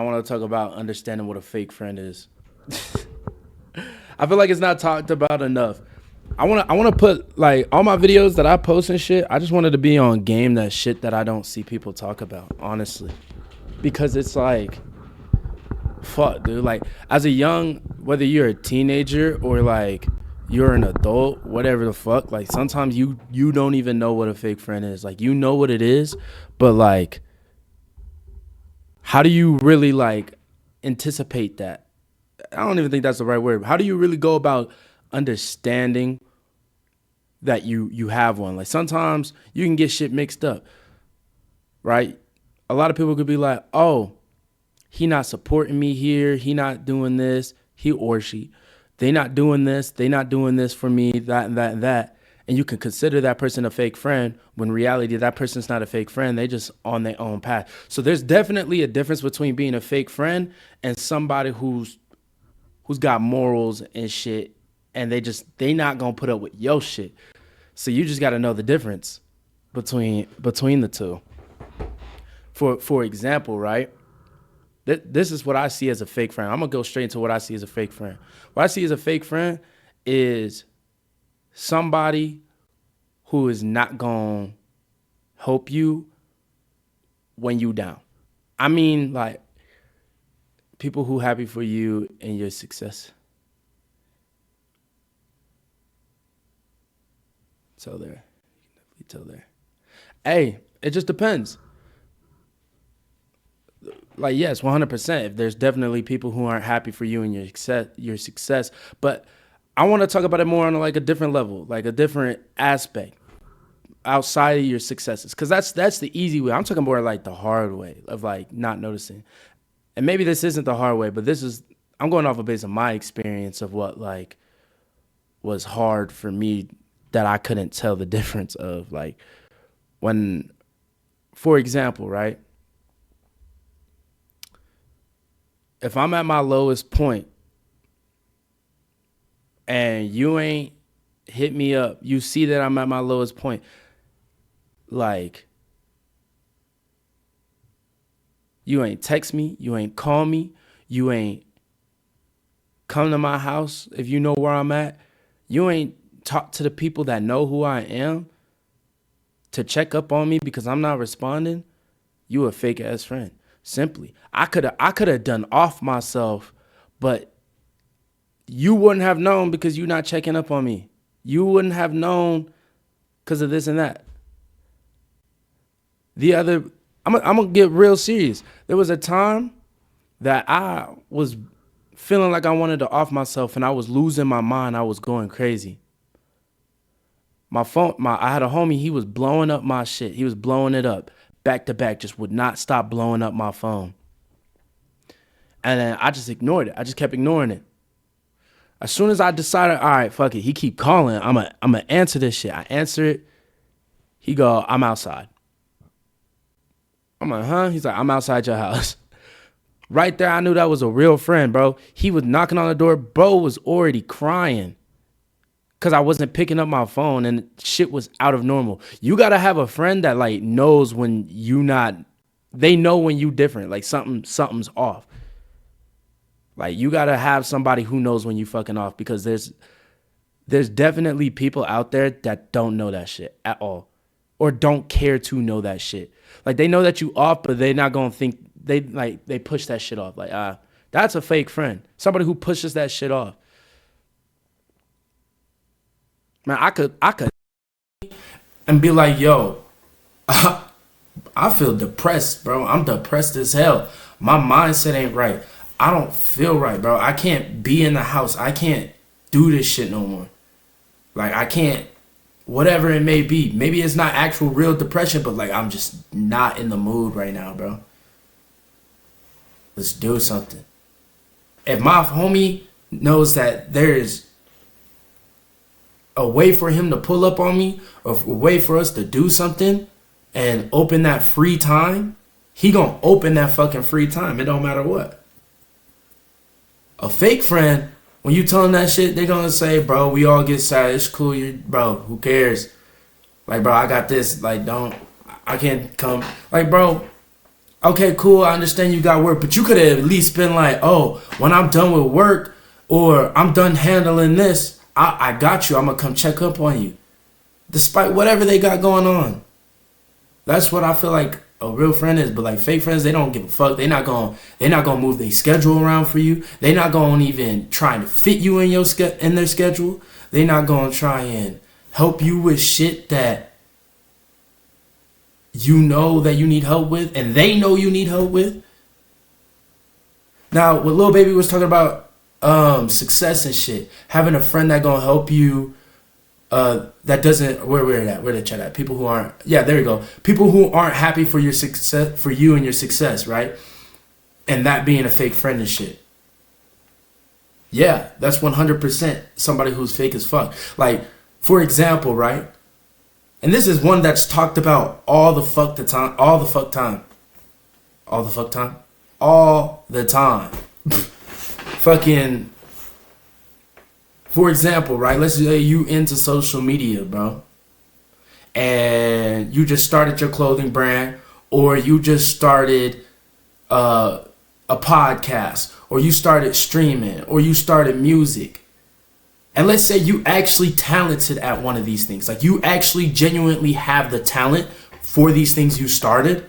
I want to talk about understanding what a fake friend is. I feel like it's not talked about enough. I want to put like all my videos that I post and shit. I just wanted to be on game that shit that I don't see people talk about, honestly, because it's like, fuck, dude. Like as a young, whether you're a teenager or like you're an adult, whatever the fuck. Like sometimes you don't even know what a fake friend is. Like you know what it is, but like, how do you really like anticipate that? I don't even think that's the right word. How do you really go about understanding that you have one? Like sometimes you can get shit mixed up, right? A lot of people could be like, "Oh, he not supporting me here. He not doing this. He or she, they not doing this. They not doing this for me. That and that and that." And you can consider that person a fake friend when in reality that person's not a fake friend. They just on their own path. So there's definitely a difference between being a fake friend and somebody who's got morals and shit, and they not gonna put up with your shit. So you just got to know the difference between the two. For example, right? This is what I see as a fake friend. I'm gonna go straight into what I see as a fake friend. What I see as a fake friend is somebody who is not gonna help you when you down. I mean, like people who happy for you and your success. So there, you tell there. Hey, it just depends. Like yes, 100%. If there's definitely people who aren't happy for you and your success, but I want to talk about it more on like a different level, like a different aspect outside of your successes, because that's the easy way. I'm talking more like the hard way of like not noticing. And maybe this isn't the hard way, but this is I'm going off a base of my experience of what like was hard for me that I couldn't tell the difference of like when, for example, right? If I'm at my lowest point and you ain't hit me up, you see that I'm at my lowest point, like you ain't text me, you ain't call me, you ain't come to my house if you know where I'm at, you ain't talk to the people that know who I am to check up on me because I'm not responding, you a fake ass friend. Simply. I could have done off myself, but you wouldn't have known because you're not checking up on me. You wouldn't have known because of this and that. The other, I'm gonna get real serious. There was a time that I was feeling like I wanted to off myself and I was losing my mind. I was going crazy. My phone, I had a homie, he was blowing up my shit. He was blowing it up back to back, just would not stop blowing up my phone. And then I just ignored it. I just kept ignoring it. As soon as I decided, all right, fuck it, he keep calling, I'm gonna answer this shit. I answer it. He go, I'm outside. I'm like, huh? He's like, I'm outside your house. Right there, I knew that was a real friend, bro. He was knocking on the door. Bro was already crying because I wasn't picking up my phone and shit was out of normal. You gotta have a friend that like knows when you not. They know when you different. Like something's off. Like you gotta have somebody who knows when you fucking off, because there's definitely people out there that don't know that shit at all, or don't care to know that shit. Like they know that you off, but they not gonna think they push that shit off. Like that's a fake friend. Somebody who pushes that shit off. Man, I could and be like, yo, I feel depressed, bro. I'm depressed as hell. My mindset ain't right. I don't feel right, bro. I can't be in the house. I can't do this shit no more. Like I can't, whatever it may be. Maybe it's not actual real depression, but like I'm just not in the mood right now, bro. Let's do something. If my homie knows that there's a way for him to pull up on me, or a way for us to do something and open that free time, he gonna open that fucking free time. It don't matter what. A fake friend, when you tell them that shit, they gonna say, bro, we all get sad. It's cool, bro, who cares? Like, bro, I got this. Like, I can't come. Like, bro, Okay, cool. I understand you got work, but you could have at least been like, oh, when I'm done with work or I'm done handling this, I got you. I'm gonna come check up on you, despite whatever they got going on. That's what I feel like a real friend is. But like fake friends, they don't give a fuck. They're not gonna move their schedule around for you. They're not gonna even try to fit you in in their schedule. They're not gonna try and help you with shit that you know that you need help with, and they know you need help with. Now, what Lil Baby was talking about, success and shit, having a friend that gonna help you. That doesn't where the chat at? People who aren't, yeah, there you go. People who aren't happy for your success, for you and your success, right? And that being a fake friend and shit. Yeah, that's 100% somebody who's fake as fuck. Like, for example, right? And this is one that's talked about all the fuck time. Fucking, for example, right? Let's say you into social media, bro. And you just started your clothing brand, or you just started a podcast, or you started streaming, or you started music. And let's say you actually talented at one of these things. Like you actually genuinely have the talent for these things you started,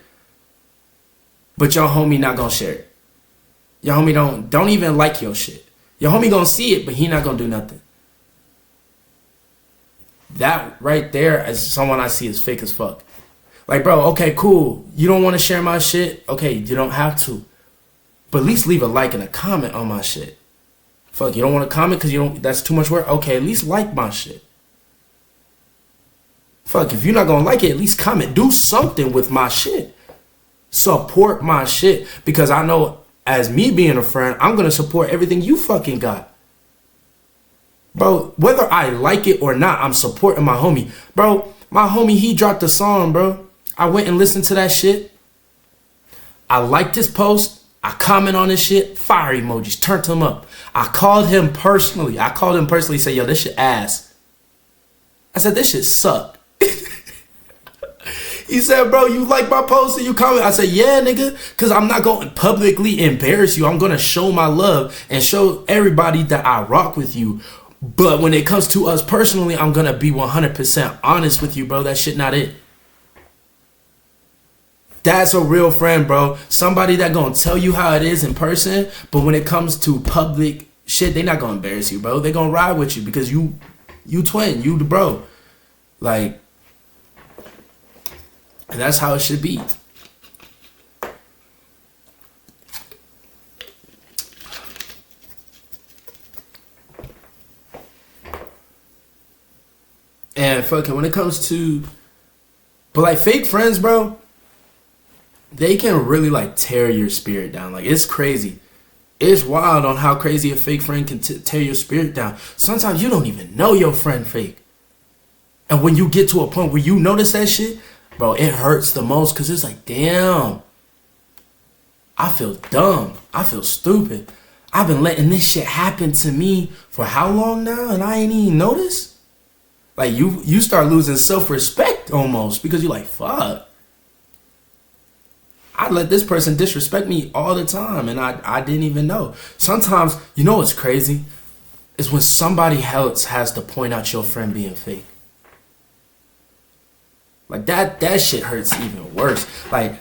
but your homie not gonna share it. Your homie don't even like your shit. Your homie gonna see it, but he not gonna do nothing. That right there is someone I see as fake as fuck. Like, bro, okay, cool. You don't want to share my shit? Okay, you don't have to. But at least leave a like and a comment on my shit. Fuck, you don't want to comment because that's too much work? Okay, at least like my shit. Fuck, if you're not gonna like it, at least comment. Do something with my shit. Support my shit. Because I know, as me being a friend, I'm gonna support everything you fucking got. Bro, whether I like it or not, I'm supporting my homie. Bro, my homie, he dropped a song, bro. I went and listened to that shit. I liked his post. I comment on his shit. Fire emojis. Turned him up. I called him personally. Said, yo, this shit ass. I said, this shit sucked. He said, bro, you like my post and you comment? I said, yeah, nigga, because I'm not going to publicly embarrass you. I'm going to show my love and show everybody that I rock with you. But when it comes to us personally, I'm going to be 100% honest with you, bro. That shit not it. That's a real friend, bro. Somebody that going to tell you how it is in person, but when it comes to public shit, they not going to embarrass you, bro. They going to ride with you because you twin, you the bro. Like, and that's how it should be. And fucking when it comes to, but like fake friends, bro, they can really like tear your spirit down. Like it's crazy. It's wild on how crazy a fake friend can tear your spirit down. Sometimes you don't even know your friend fake. And when you get to a point where you notice that shit, bro, it hurts the most because it's like, damn, I feel dumb. I feel stupid. I've been letting this shit happen to me for how long now and I ain't even noticed? Like you start losing self-respect almost because you're like, fuck. I let this person disrespect me all the time and I didn't even know. Sometimes, you know what's crazy? Is when somebody else has to point out your friend being fake. Like that shit hurts even worse. Like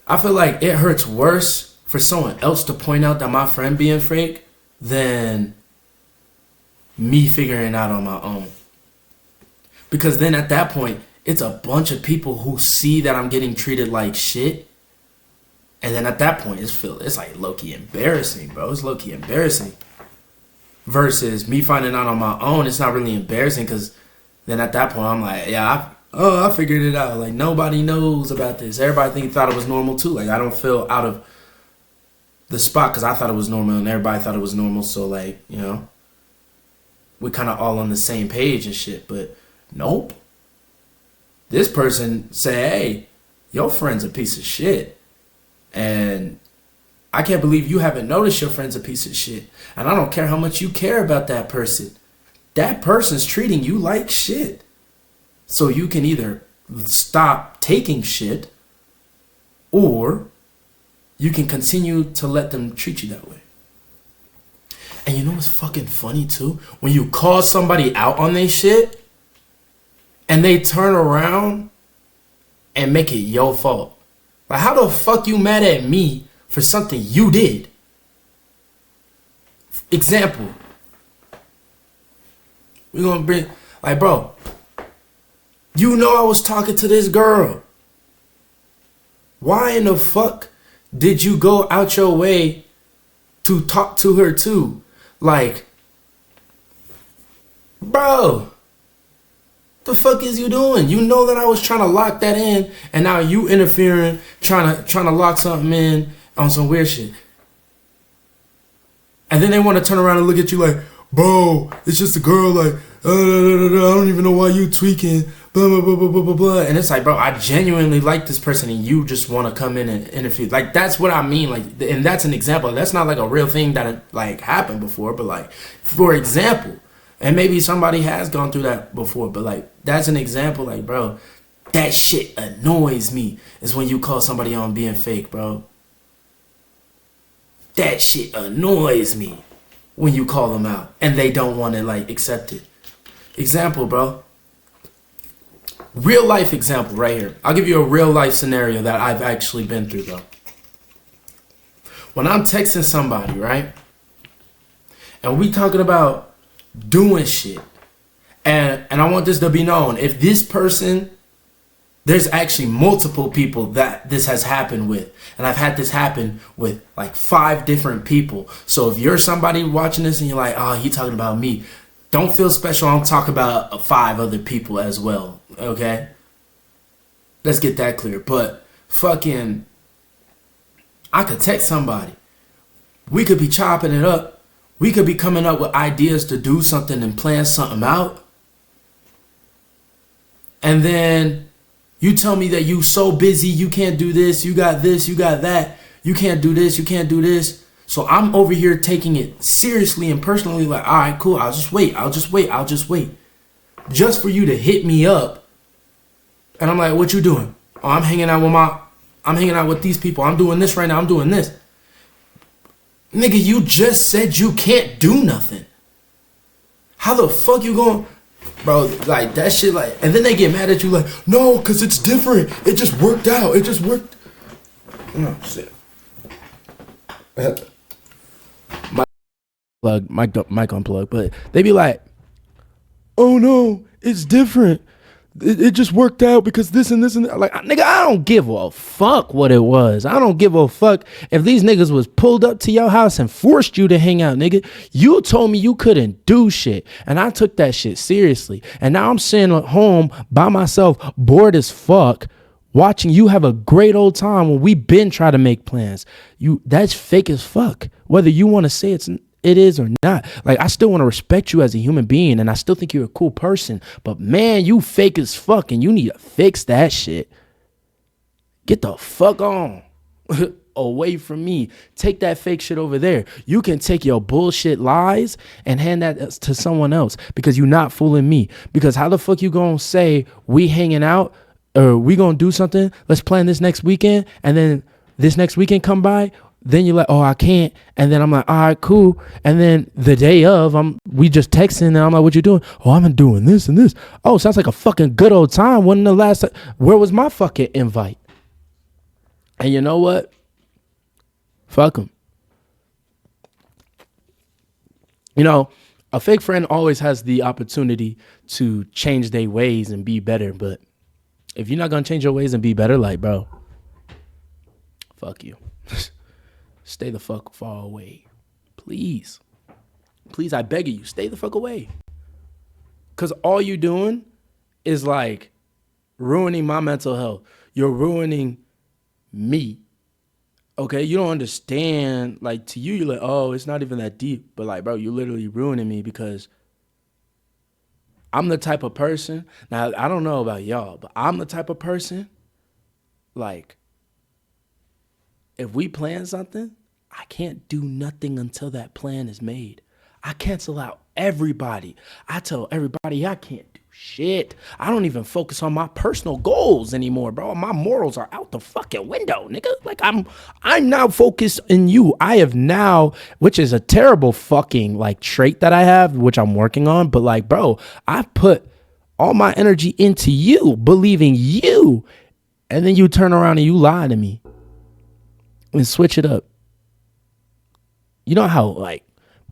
I feel like it hurts worse for someone else to point out that my friend being fake than me figuring it out on my own. Because then at that point, it's a bunch of people who see that I'm getting treated like shit. And then at that point, it's like low-key embarrassing, bro. It's low-key embarrassing. Versus me finding out on my own, it's not really embarrassing because then at that point, I'm like, yeah, I figured it out. Like, nobody knows about this. Everybody thought it was normal, too. Like, I don't feel out of the spot because I thought it was normal and everybody thought it was normal. So, like, you know, we kind of all on the same page and shit. But nope. This person say, hey, your friend's a piece of shit. And I can't believe you haven't noticed your friend's a piece of shit. And I don't care how much you care about that person. That person's treating you like shit. So you can either stop taking shit or you can continue to let them treat you that way. And you know what's fucking funny too? When you call somebody out on their shit and they turn around and make it your fault. Like, how the fuck you mad at me for something you did? Example. We're gonna bring, like, bro, you know I was talking to this girl. Why in the fuck did you go out your way to talk to her too? Like, bro, the fuck is you doing? You know that I was trying to lock that in, and now you interfering, trying to lock something in on some weird shit. And then they want to turn around and look at you like, bro, it's just a girl, like, I don't even know why you tweaking, blah, blah, blah, blah, blah, blah, blah. And it's like, bro, I genuinely like this person, and you just want to come in and interfere. Like, that's what I mean. Like, and that's an example. That's not like a real thing that like happened before, but like, for example, and maybe somebody has gone through that before, but like, that's an example. Like, bro, that shit annoys me, is when you call somebody on being fake, bro. That shit annoys me when you call them out and they don't want to like accept it. Example, bro. Real life example right here. I'll give you a real life scenario that I've actually been through, though. When I'm texting somebody, right? And we talking about doing shit. And I want this to be known. If this person, there's actually multiple people that this has happened with. And I've had this happen with like 5 different people. So if you're somebody watching this and you're like, oh, he talking about me, don't feel special. I'm talking about 5 other people as well. Okay? Let's get that clear. But fucking, I could text somebody. We could be chopping it up. We could be coming up with ideas to do something and plan something out. And then you tell me that you so busy, you can't do this, you got that, you can't do this, you can't do this. So I'm over here taking it seriously and personally, like, all right, cool, I'll just wait. Just for you to hit me up. And I'm like, what you doing? Oh, I'm hanging out with these people. I'm doing this right now, I'm doing this. Nigga, you just said you can't do nothing. How the fuck you going? Bro, like, that shit, like, and then they get mad at you like, no, because it's different. It just worked out. It just worked. Oh, shit. Mic unplugged, but they be like, oh, no, it's different. It just worked out because this and this and that. Like, nigga, I don't give a fuck what it was. I don't give a fuck if these niggas was pulled up to your house and forced you to hang out, nigga. You told me you couldn't do shit, and I took that shit seriously. And now I'm sitting at home by myself, bored as fuck, watching you have a great old time when we been trying to make plans. That's fake as fuck. Whether you want to say it is or not. Like, I still want to respect you as a human being, and I still think you're a cool person, but man, you fake as fuck, and you need to fix that shit. Get the fuck on away from me. Take that fake shit over there. You can take your bullshit lies and hand that to someone else, because you're not fooling me. Because how the fuck you gonna say we hanging out, or we gonna do something, let's plan this next weekend, and then this next weekend come by, then you're like, oh, I can't. And then I'm like, all right, cool. And then the day of, we just texting, and I'm like, what you doing? Oh, I'm doing this and this. Oh, sounds like a fucking good old time. When the last, where was my fucking invite? And you know what? Fuck them. You know, a fake friend always has the opportunity to change their ways and be better. But if you're not going to change your ways and be better, like, bro, fuck you. Stay the fuck far away. Please. Please, I beg you, stay the fuck away. Because all you doing is like ruining my mental health. You're ruining me. Okay? You don't understand. Like, to you, you're like, oh, it's not even that deep. But like, bro, you're literally ruining me, because I'm the type of person. Now, I don't know about y'all, but I'm the type of person, like, if we plan something, I can't do nothing until that plan is made. I cancel out everybody. I tell everybody I can't do shit. I don't even focus on my personal goals anymore, bro. My morals are out the fucking window, nigga. Like I'm now focused in you. I have now, which is a terrible fucking like trait that I have, which I'm working on. But like, bro, I put all my energy into you, believing you, and then you turn around and you lie to me and switch it up. You know how like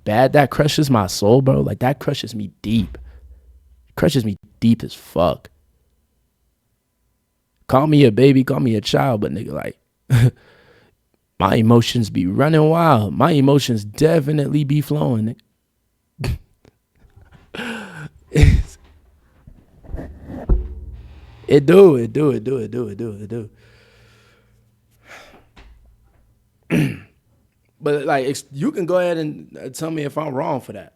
bad that crushes my soul, bro? Like that crushes me deep. Crushes me deep as fuck. Call me a baby, call me a child, but nigga, like my emotions be running wild. My emotions definitely be flowing. It do. But like, you can go ahead and tell me if I'm wrong for that.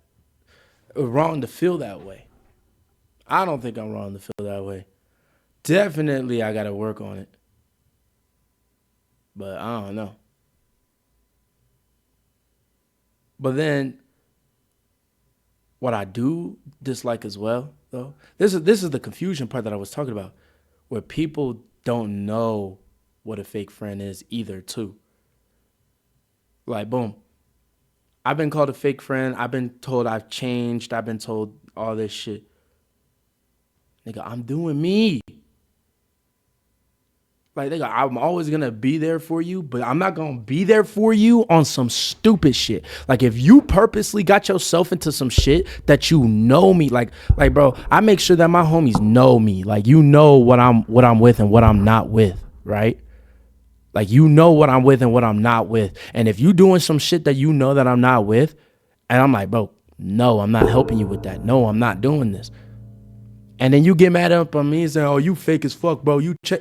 Wrong to feel that way. I don't think I'm wrong to feel that way. Definitely, I gotta work on it. But I don't know. But then, what I do dislike as well, though, this is the confusion part that I was talking about, where people don't know what a fake friend is either, too. Like, boom. I've been called a fake friend. I've been told I've changed. I've been told all this shit. Nigga, I'm doing me. Like, nigga, I'm always gonna be there for you, but I'm not gonna be there for you on some stupid shit. Like, if you purposely got yourself into some shit that you know me, like, bro, I make sure that my homies know me. Like, you know what I'm with and what I'm not with, right? Like, you know what I'm with and what I'm not with. And if you doing some shit that you know that I'm not with, and I'm like, bro, no, I'm not helping you with that. No, I'm not doing this. And then you get mad up on me and say, oh, you fake as fuck, bro. You check.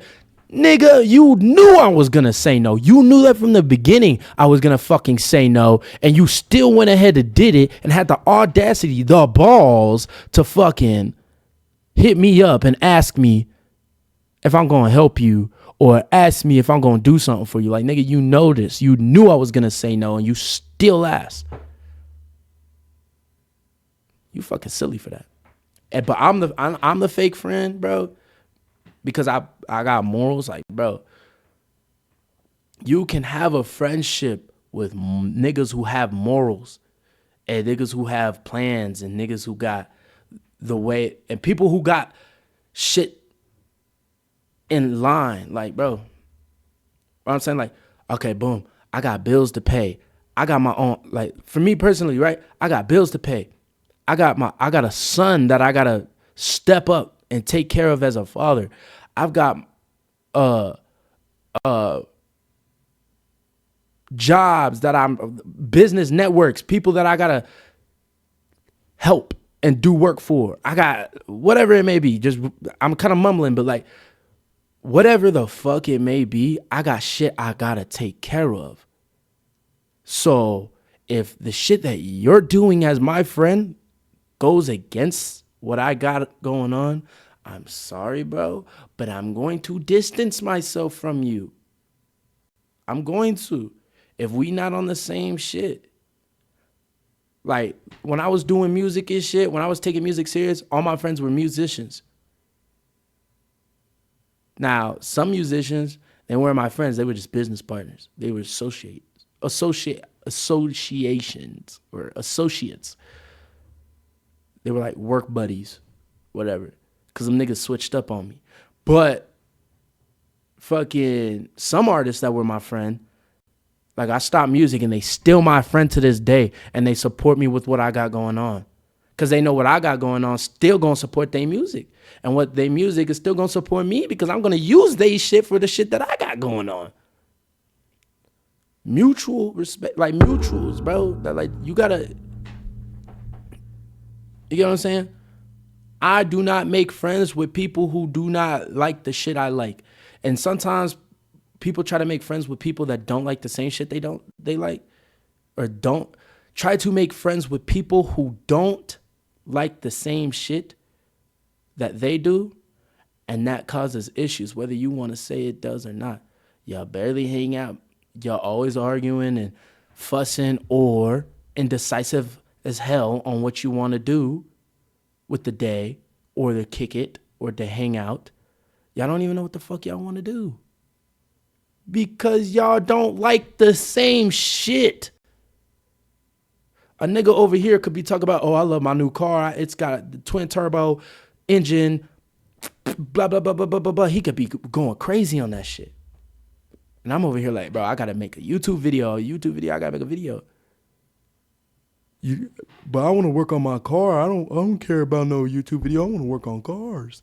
Nigga, you knew I was gonna say no. You knew that from the beginning I was gonna fucking say no. And you still went ahead and did it and had the audacity, the balls to fucking hit me up and ask me if I'm gonna help you or ask me if I'm gonna do something for you. Like, nigga, you know this. You knew I was gonna say no and you still asked. You fucking silly for that. But I'm the fake friend, bro, because I got morals. Like, bro, you can have a friendship with niggas who have morals and niggas who have plans and niggas who got the way and people who got shit in line. Like, bro, what I'm saying, like, okay, boom, I got bills to pay. I got my own, like, for me personally, right? I got bills to pay. I got a son that I gotta step up and take care of as a father. I've got jobs that I'm business networks, people that I gotta help and do work for. I got whatever it may be. Just I'm kind of mumbling, but like whatever the fuck it may be, I got shit I gotta take care of. So if the shit that you're doing as my friend goes against what I got going on, I'm sorry, bro, but I'm going to distance myself from you. I'm going to. If we not on the same shit. Like, when I was doing music and shit, when I was taking music serious, all my friends were musicians. Now, some musicians, they weren't my friends. They were just business partners. They were associations or associates. They were like work buddies, whatever. Because them niggas switched up on me. But fucking some artists that were my friend, like I stopped music and they still my friend to this day. And they support me with what I got going on. Because they know what I got going on, still going to support their music. And what their music is still going to support me because I'm going to use their shit for the shit that I got going on. Mutual respect, like mutuals, bro. That like you gotta, you get what I'm saying? I do not make friends with people who do not like the shit I like. And sometimes people try to make friends with people that don't like the same shit they like. Or don't try to make friends with people who don't like the same shit that they do. And that causes issues, whether you want to say it does or not. Y'all barely hang out. Y'all always arguing and fussing or indecisive as hell on what you want to do with the day or to kick it or to hang out, y'all don't even know what the fuck y'all want to do. Because y'all don't like the same shit. A nigga over here could be talking about, oh, I love my new car. It's got the twin turbo engine, blah, blah, blah, blah, blah, blah, blah. He could be going crazy on that shit. And I'm over here like, bro, I got to make a YouTube video. I got to make a video. But I want to work on my car. I don't care about no YouTube video. I want to work on cars.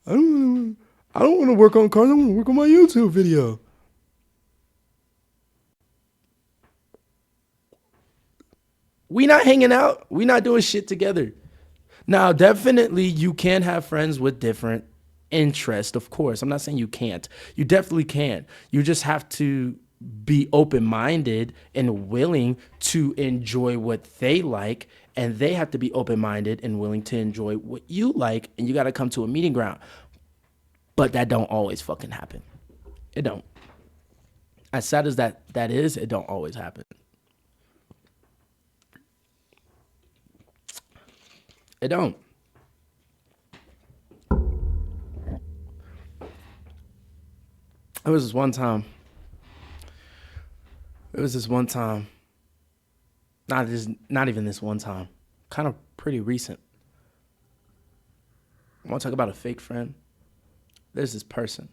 I don't want to work on cars. I want to work on my YouTube video. We not hanging out. We not doing shit together. Now, definitely you can have friends with different interests, of course. I'm not saying you can't. You definitely can. You just have to be open-minded and willing to enjoy what they like, and they have to be open-minded and willing to enjoy what you like, and you got to come to a meeting ground. But that don't always fucking happen. It don't. As sad as that is, it don't always happen. It don't. It was this one time. Not even this one time. Kind of pretty recent. I want to talk about a fake friend. There's this person.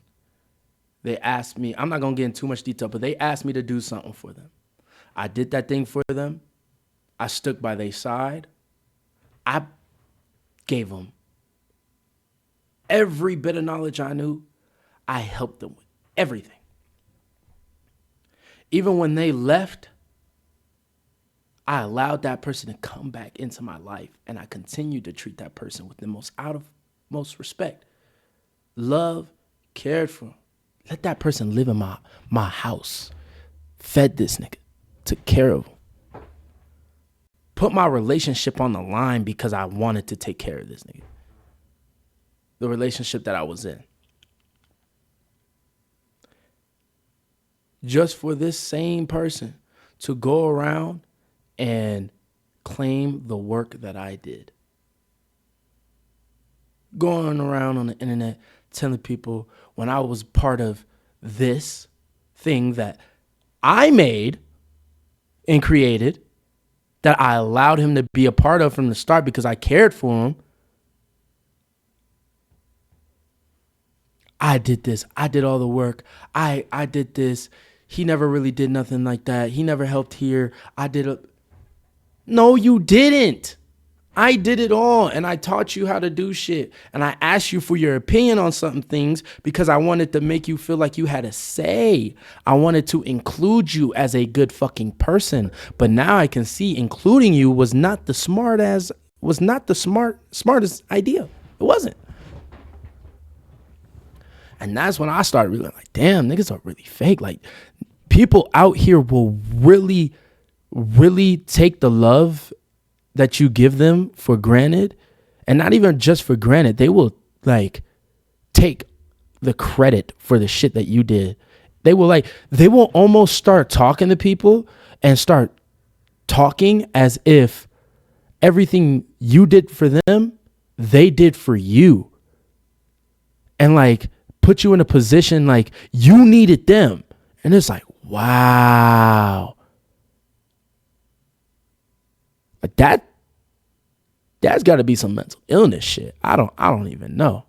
They asked me, I'm not going to get into too much detail, but they asked me to do something for them. I did that thing for them. I stuck by their side. I gave them every bit of knowledge I knew. I helped them with everything. Even when they left, I allowed that person to come back into my life, and I continued to treat that person with the most respect, love, cared for. Let that person live in my house. Fed this nigga, took care of him. Put my relationship on the line because I wanted to take care of this nigga. The relationship that I was in. Just for this same person to go around and claim the work that I did. Going around on the internet telling people when I was part of this thing that I made and created, that I allowed him to be a part of from the start because I cared for him. I did this. I did all the work. I did this. He never really did nothing like that. He never helped here. No, you didn't. I did it all, and I taught you how to do shit. And I asked you for your opinion on certain things because I wanted to make you feel like you had a say. I wanted to include you as a good fucking person. But now I can see including you was not the smartest idea. It wasn't. And that's when I started really like, damn, niggas are really fake. Like, people out here will really, really take the love that you give them for granted, and not even just for granted. They will like take the credit for the shit that you did. They will almost start talking to people and start talking as if everything you did for them, they did for you. And like put you in a position like you needed them. And it's like, wow. But that's got to be some mental illness shit. I don't even know.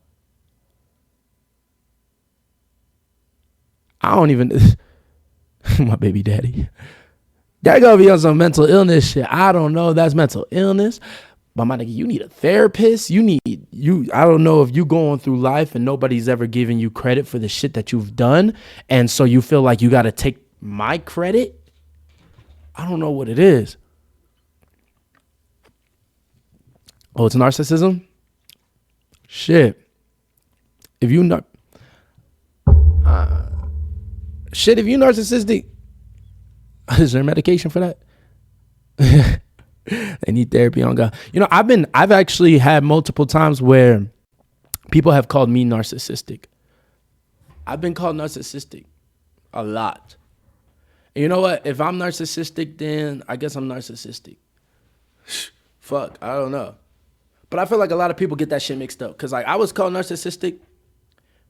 I don't even my baby daddy. That gotta be on some mental illness shit. I don't know if that's mental illness. But my nigga, you need a therapist. I don't know if you going through life and nobody's ever giving you credit for the shit that you've done. And so you feel like you got to take my credit. I don't know what it is. Oh, it's narcissism? Shit. If you narcissistic, is there medication for that? They need therapy on God. You know, I've actually had multiple times where people have called me narcissistic. I've been called narcissistic a lot. And you know what? If I'm narcissistic, then I guess I'm narcissistic. fuck. I don't know. But I feel like a lot of people get that shit mixed up. Because like I was called narcissistic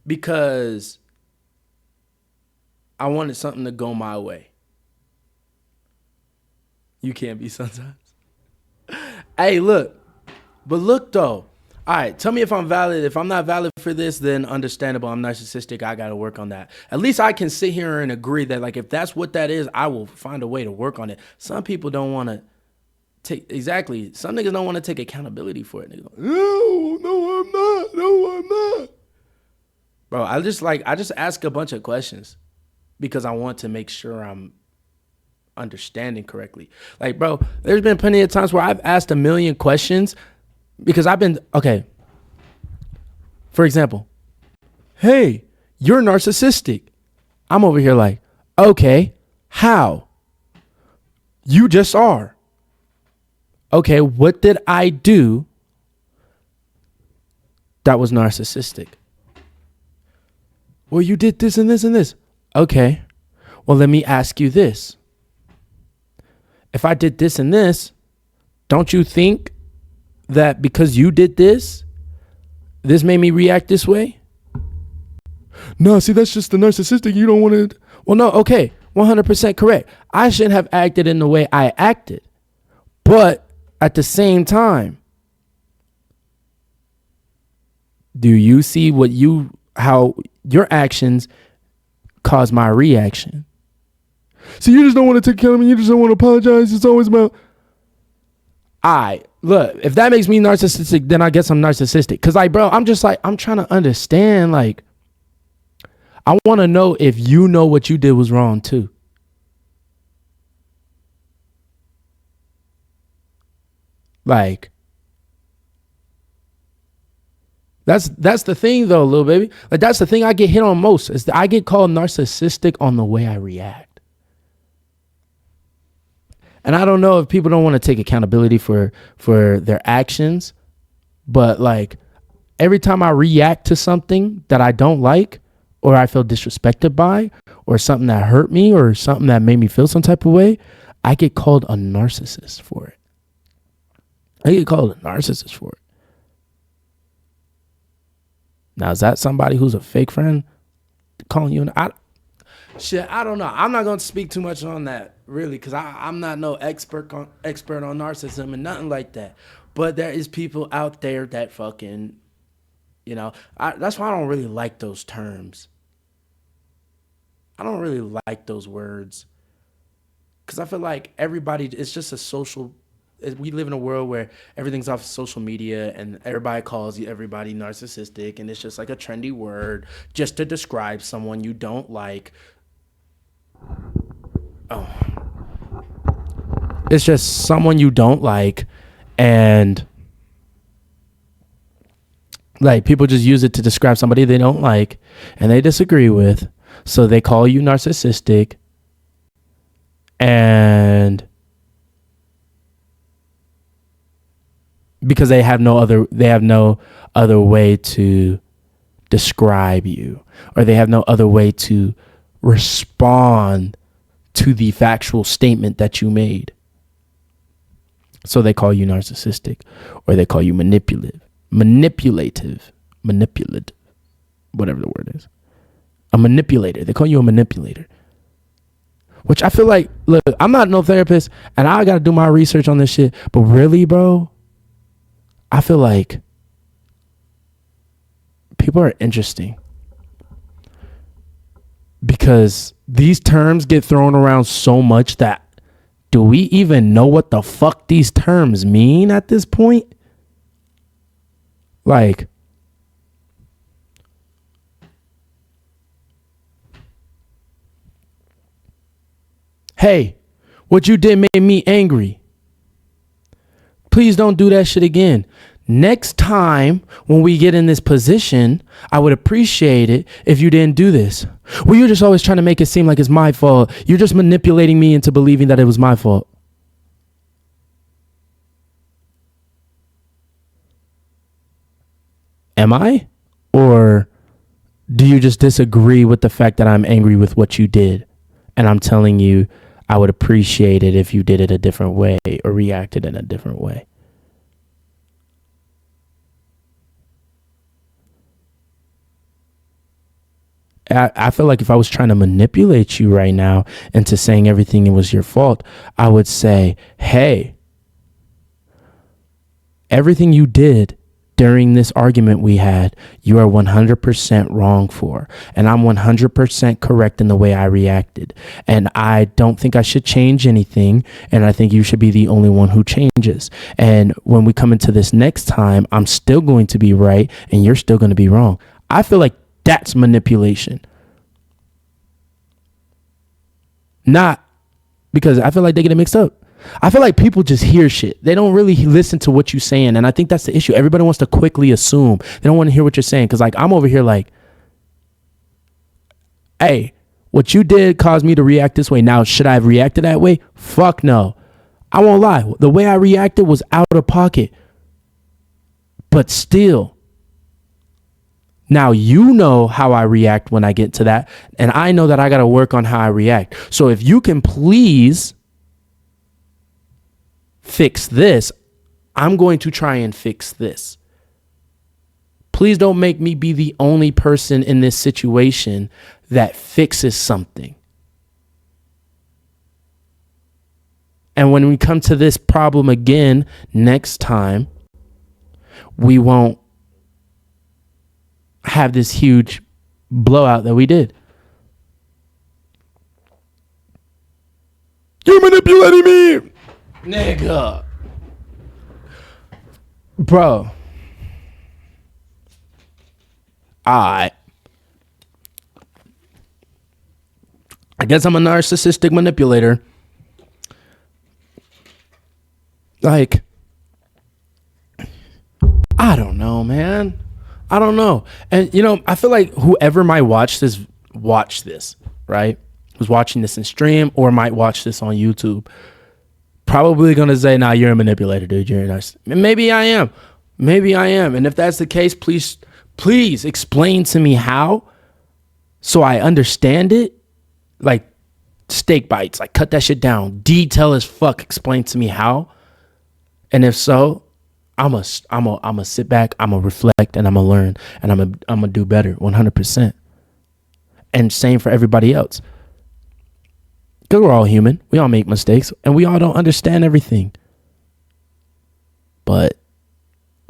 because I wanted something to go my way. You can't be sometimes. Hey, look. But look, though. All right, tell me if I'm valid. If I'm not valid for this, then understandable. I'm narcissistic. I got to work on that. At least I can sit here and agree that, like, if that's what that is, I will find a way to work on it. Some people don't want to take, exactly. Some niggas don't want to take accountability for it. Niggas go, no, I'm not. No, I'm not. Bro, I just ask a bunch of questions because I want to make sure I'm understanding correctly. Like, bro, there's been plenty of times where I've asked a million questions because I've been, okay, for example, hey, you're narcissistic. I'm over here like, okay, how? You just are. Okay, what did I do that was narcissistic? Well, you did this and this and this. Okay, well, let me ask you this. If I did this and this, don't you think that because you did this, this made me react this way? No, see, that's just the narcissistic. You don't want to. Well, no, okay, 100% correct. I shouldn't have acted in the way I acted. But at the same time, do you see how your actions cause my reaction? So you just don't want to take care of me. You just don't want to apologize. It's always about. Look, if that makes me narcissistic, then I guess I'm narcissistic. Cause like, bro, I'm just like, I'm trying to understand. Like, I want to know if you know what you did was wrong too. Like, that's the thing though, little baby. Like, that's the thing I get hit on most is that I get called narcissistic on the way I react. And I don't know if people don't want to take accountability for their actions, but like every time I react to something that I don't like, or I feel disrespected by, or something that hurt me, or something that made me feel some type of way, I get called a narcissist for it. I get called a narcissist for it. Now, is that somebody who's a fake friend calling you I don't know. I'm not going to speak too much on that, really, because I'm not no expert on narcissism and nothing like that. But there is people out there that fucking, that's why I don't really like those terms. I don't really like those words because I feel like everybody, it's just a social, we live in a world where everything's off social media and everybody calls everybody narcissistic, and it's just like a trendy word just to describe someone you don't like. Oh, it's just someone you don't like, and like people just use it to describe somebody they don't like and they disagree with, so they call you narcissistic. And because they have no other way to describe you, or they have no other way to respond to the factual statement that you made. So they call you narcissistic, or they call you manipulative, whatever the word is. A manipulator. They call you a manipulator. Which I feel like, look, I'm not no therapist and I got to do my research on this shit. But really, bro, I feel like people are interesting. Because these terms get thrown around so much that do we even know what the fuck these terms mean at this point? Like, hey, what you did made me angry. Please don't do that shit again. Next time when we get in this position, I would appreciate it if you didn't do this. Well, you're just always trying to make it seem like it's my fault. You're just manipulating me into believing that it was my fault. Am I? Or do you just disagree with the fact that I'm angry with what you did? And I'm telling you, I would appreciate it if you did it a different way or reacted in a different way. I feel like if I was trying to manipulate you right now into saying everything was your fault, I would say, hey, everything you did during this argument we had, you are 100% wrong for. And I'm 100% correct in the way I reacted. And I don't think I should change anything. And I think you should be the only one who changes. And when we come into this next time, I'm still going to be right and you're still going to be wrong. I feel like that's manipulation. Not because I feel like they get it mixed up. I feel like people just hear shit. They don't really listen to what you're saying. And I think that's the issue. Everybody wants to quickly assume. They don't want to hear what you're saying. Because like I'm over here like, hey, what you did caused me to react this way. Now, should I have reacted that way? Fuck no. I won't lie. The way I reacted was out of pocket. But still, now you know how I react when I get to that. And I know that I got to work on how I react. So if you can please fix this, I'm going to try and fix this. Please don't make me be the only person in this situation that fixes something. And when we come to this problem again next time, we won't have this huge blowout that we did. You're manipulating me, nigga. Bro. I guess I'm a narcissistic manipulator. Like, I don't know, man. I don't know. And, you know, I feel like whoever might watch this, right? Who's watching this in stream or might watch this on YouTube, probably going to say, nah, you're a manipulator, dude. You're a narcissist. Maybe I am. And if that's the case, please explain to me how so I understand it. Like steak bites, like cut that shit down. Detail as fuck. Explain to me how. And if so, I'm a sit back, I'm a reflect, and I'm a learn, and I'm a do better 100%. And same for everybody else. Because we're all human. We all make mistakes and we all don't understand everything. But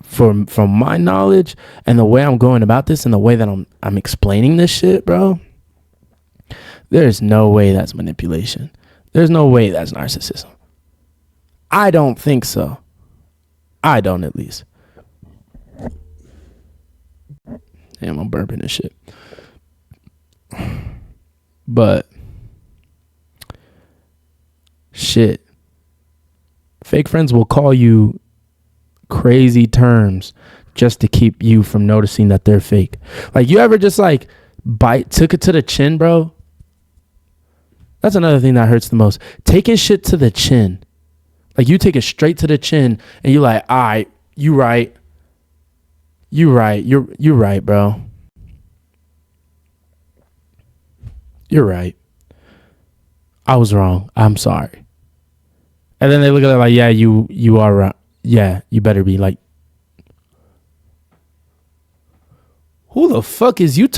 from my knowledge and the way I'm going about this and the way that I'm explaining this shit, bro, there's no way that's manipulation. There's no way that's narcissism. I don't think so. I don't, at least. Damn, I'm burping this shit. But shit. Fake friends will call you crazy terms just to keep you from noticing that they're fake. Like, you ever just like took it to the chin, bro? That's another thing that hurts the most. Taking shit to the chin. Like, you take it straight to the chin and you're like, all right, you right. You're right, bro. You're right. I was wrong. I'm sorry. And then they look at it like, yeah, you are right. Yeah, you better be like, who the fuck is you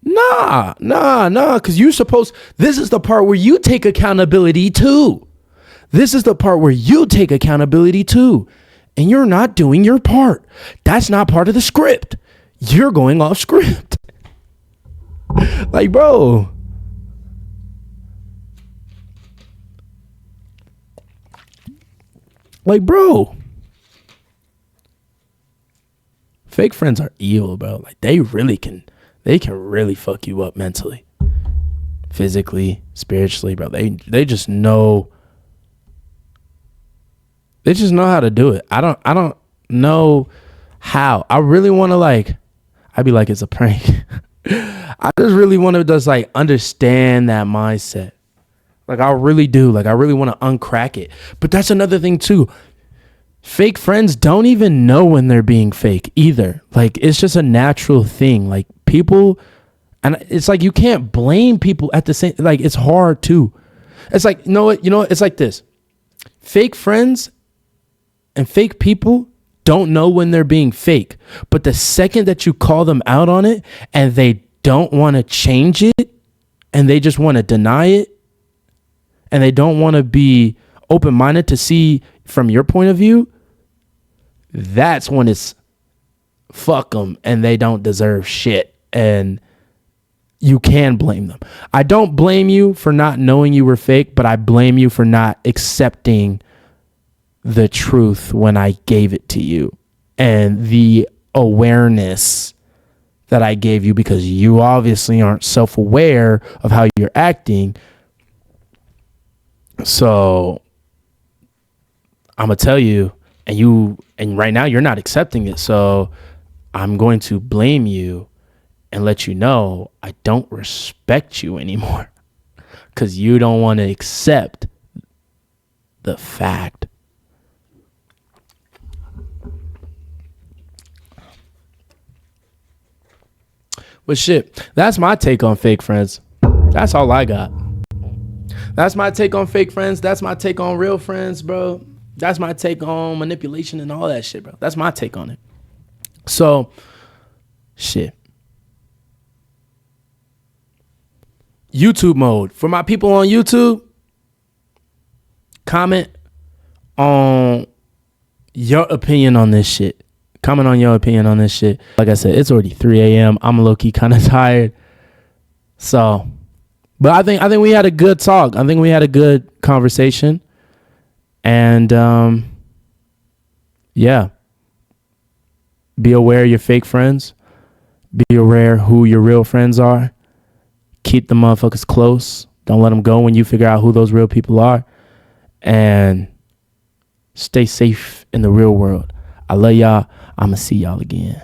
Nah, because this is the part where you take accountability too. This is the part where you take accountability too. And you're not doing your part. That's not part of the script. You're going off script. Like, bro. Fake friends are evil, bro. Like, they can really fuck you up mentally, physically, spiritually, bro. They just know. They just know how to do it. I don't know how. I really want to I'd be like, it's a prank. I just really want to just understand that mindset. Like, I really do. Like, I really want to uncrack it. But that's another thing too. Fake friends don't even know when they're being fake either. Like, it's just a natural thing. Like, people, and it's like, you can't blame people at the same, like, it's hard too. It's like, you know what? It's like this. Fake friends and fake people don't know when they're being fake. But the second that you call them out on it and they don't want to change it and they just want to deny it and they don't want to be open-minded to see from your point of view, that's when it's fuck them and they don't deserve shit. And you can blame them. I don't blame you for not knowing you were fake, but I blame you for not accepting the truth when I gave it to you and the awareness that I gave you, because you obviously aren't self-aware of how you're acting. So I'm gonna tell you, and right now you're not accepting it. So I'm going to blame you and let you know I don't respect you anymore because you don't want to accept the fact. But shit, that's my take on fake friends. That's all I got. That's my take on fake friends. That's my take on real friends, bro. That's my take on manipulation and all that shit, bro. That's my take on it. So, shit. YouTube mode. For my people on YouTube, comment on your opinion on this shit. Comment on your opinion on this shit. Like I said, it's already 3 a.m. I'm low-key kind of tired. So, but I think we had a good talk. I think we had a good conversation. And yeah. Be aware of your fake friends. Be aware who your real friends are. Keep the motherfuckers close. Don't let them go when you figure out who those real people are. And stay safe in the real world. I love y'all. I'm going to see y'all again.